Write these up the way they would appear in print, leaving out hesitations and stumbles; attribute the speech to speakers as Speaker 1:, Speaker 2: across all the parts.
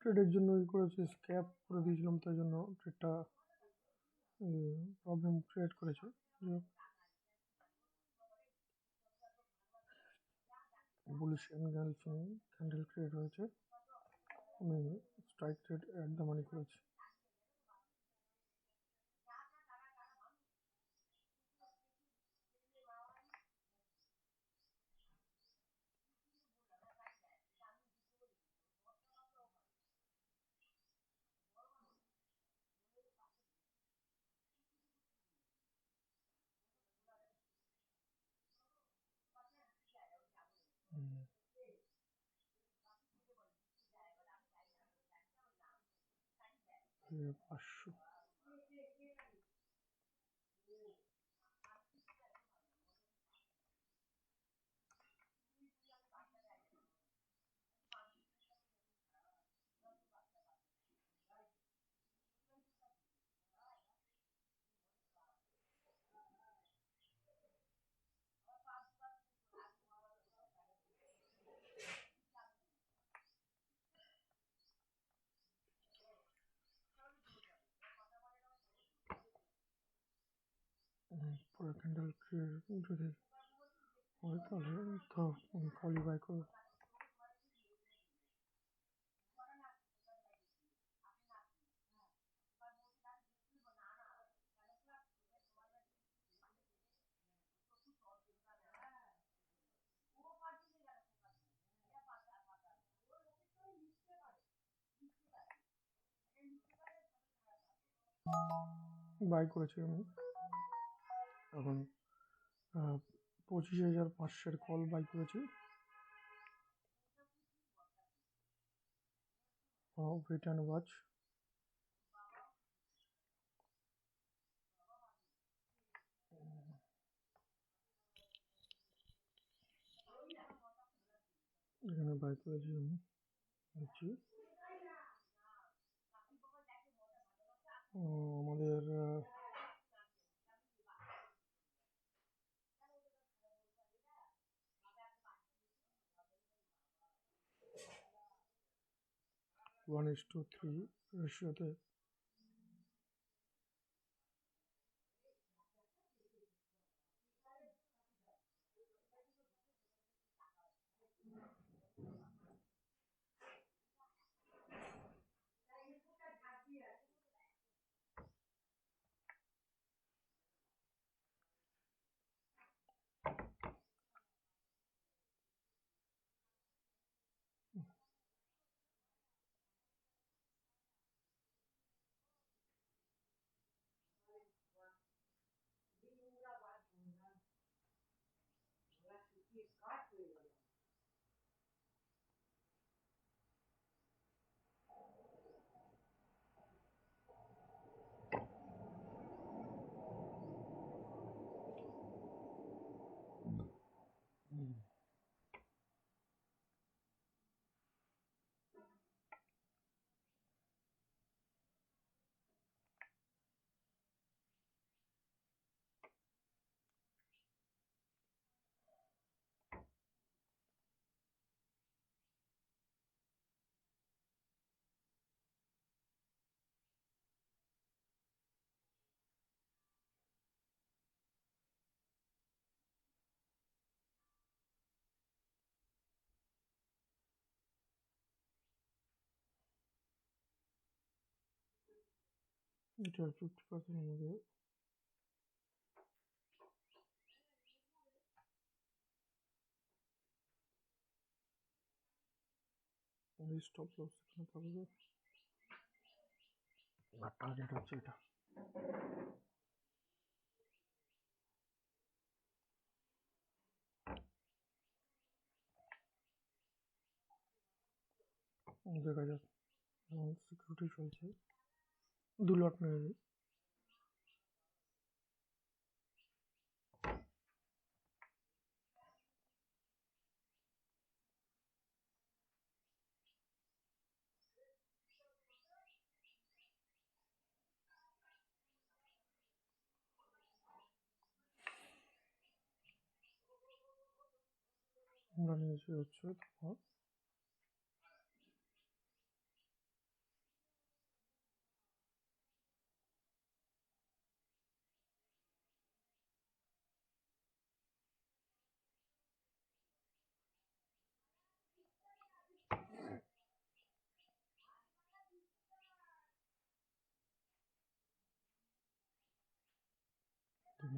Speaker 1: ট্রেডের জন্য ই করেছে, স্ক্যাপ করে দিয়েছিলাম, তাই জন্য ট্রেডটা প্রবলেম ক্রিয়েট করেছে। বুলিশ ক্যান্ডেল ক্রিয়েট হয়েছে, আমি strike trade at the money করেছি। পাঁচশো পরে ক্যান্ডেল যদি হয় তাহলে তো কলই বাই করবো। বাই করেছি আমি এখন 25,500 কল বাই করেছি। Wait and watch. এখানে বাই করেছি আমি দেখছি আমাদের ওয়ান ইস টু থ্রি রেশিওতে এটা 50% আমাদের স্টপ লস এখানে থাকবে আর টার্গেট হচ্ছে এটা। দেখা যাক, সিকিউরিটি চলছে, 2 লট নিয়ে নিই। আমরা নিয়েছি হচ্ছে তোমার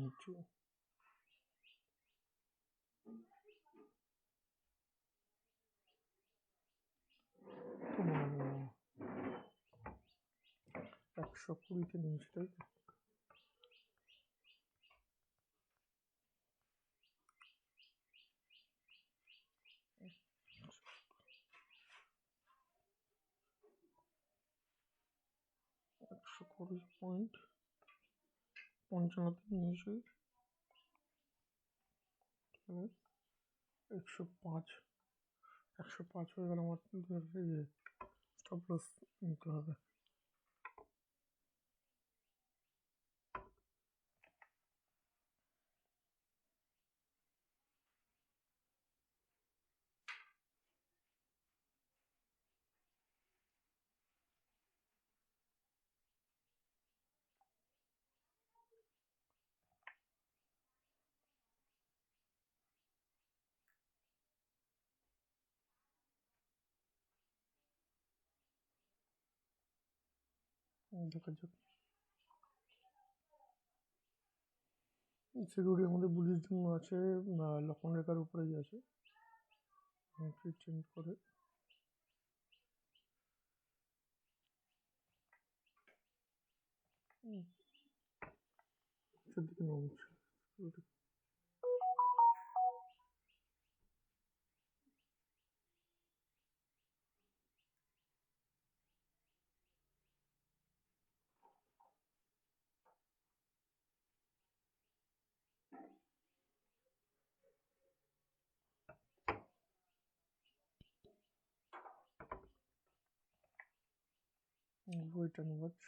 Speaker 1: নিচ্ছি। তোমার 120-তে নিয়েছি, তাই তো? $120.55 নিয়েছি। 105 হয়ে গেল আমার। স্টপ লস নিতে হবে। দেখা যাক। সিকিউরিটি আমাদের বুলির জন্য আছে, লক্ষণ রেখার উপরেই আছে। চেঞ্জ করে সেদিকে নামছে। Wait and watch.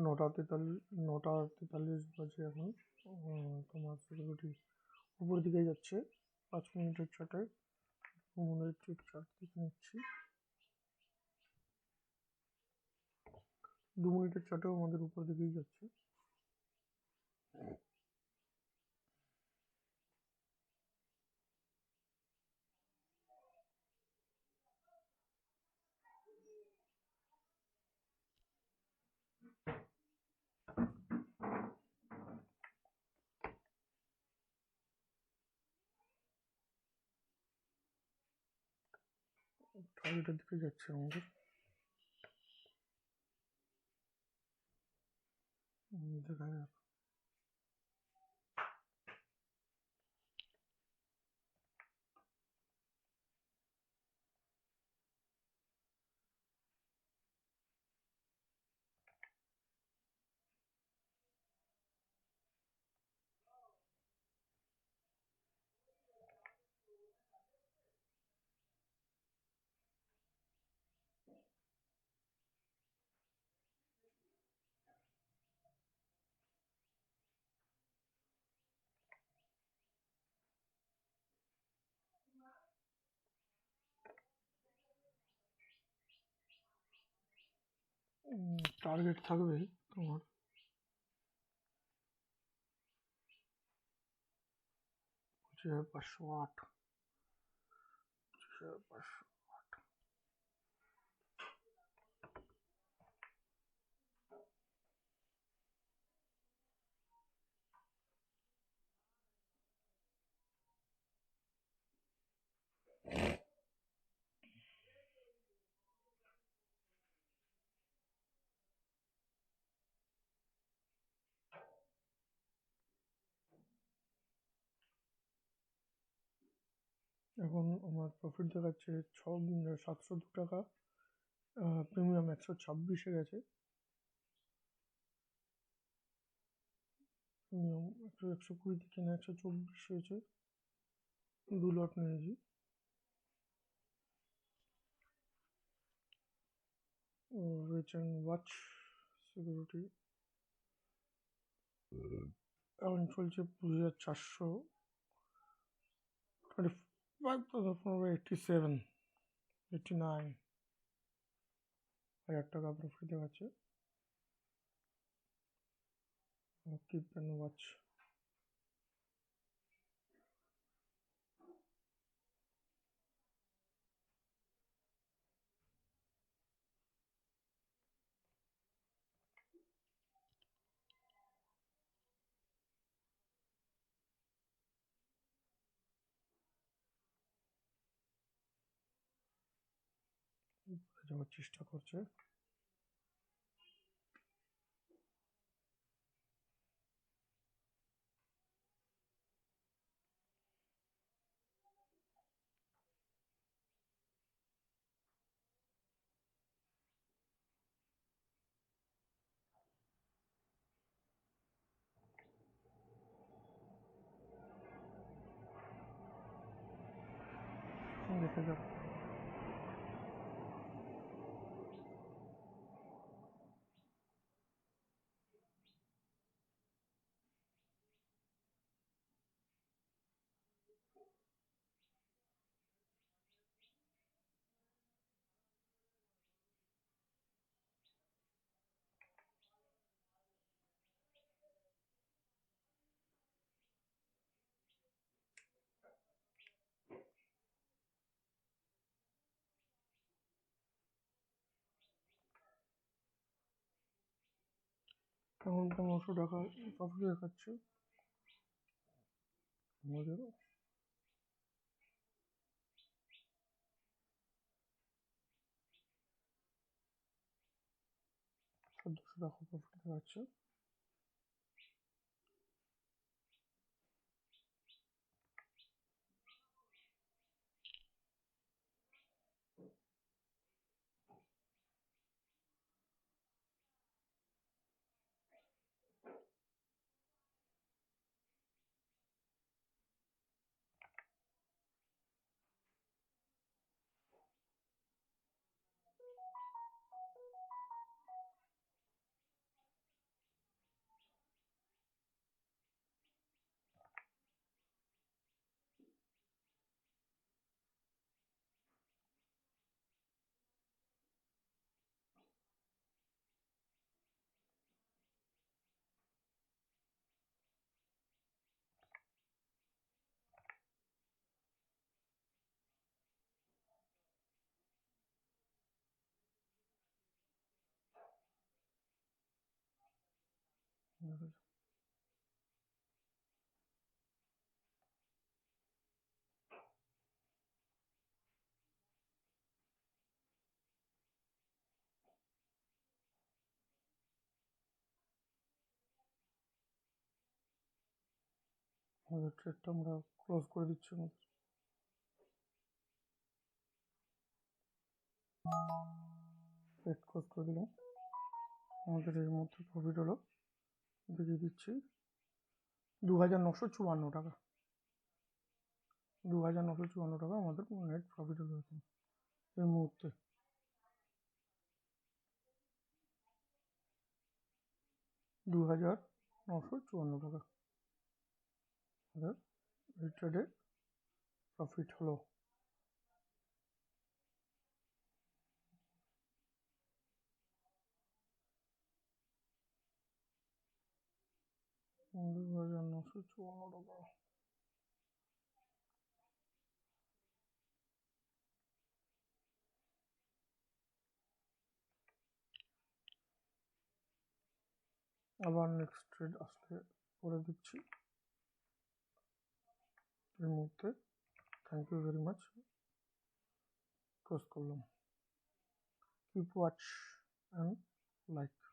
Speaker 1: নটা 43 বাজে এখন। তোমার সিকিউরিটি উপরের দিকে যাচ্ছে 5 মিনিটের চার্টে। 2 মিনিটের চার্ট দেখে নিচ্ছি। 2 মিনিটের চার্টেও আমাদের উপর দিকেই যাচ্ছে। টার্গেটের দিকে যাচ্ছে আমাদের। দেখা যাক। টার্গেট থাকবে তোমার 2508। 2508। এখন আমার প্রফিট দেখাচ্ছে 702 টাকা, প্রিমিয়াম 126-এ গেছে। প্রিমিয়াম 120 থেকে 124 হয়েছে। 2 লট নিয়েছি। ওয়েট অ্যান্ড ওয়াচ সিকিউরিটি এখন চলছে 2400, 87, 89 1000 টাকা প্রফিট দেখাচ্ছে। Keep and watch. যাওয়ার চেষ্টা করছে। দেখা যাক। এখন 1500 টাকা প্রফিট দেখাচ্ছে আমাদের। 1400 টাকা প্রফিট দেখাচ্ছে। আমাদের ট্রেডটা আমরা ক্লোজ করে দিচ্ছি। ট্রেড ক্লোজ করে দিলাম। আমাদের এর মধ্যে প্রফিট হলো, দেখিয়ে দিচ্ছি, 2954 টাকা। 2954 টাকা আমাদের নেট প্রফিট হলো এই মুহূর্তে। 2954 টাকা আমাদের এই ট্রেডে প্রফিট হলো। টাকা। আবার নেক্সট ট্রেড আসলে করে দিচ্ছি এই মুহূর্তে। Thank you very much. Close করলাম। Keep watch and like.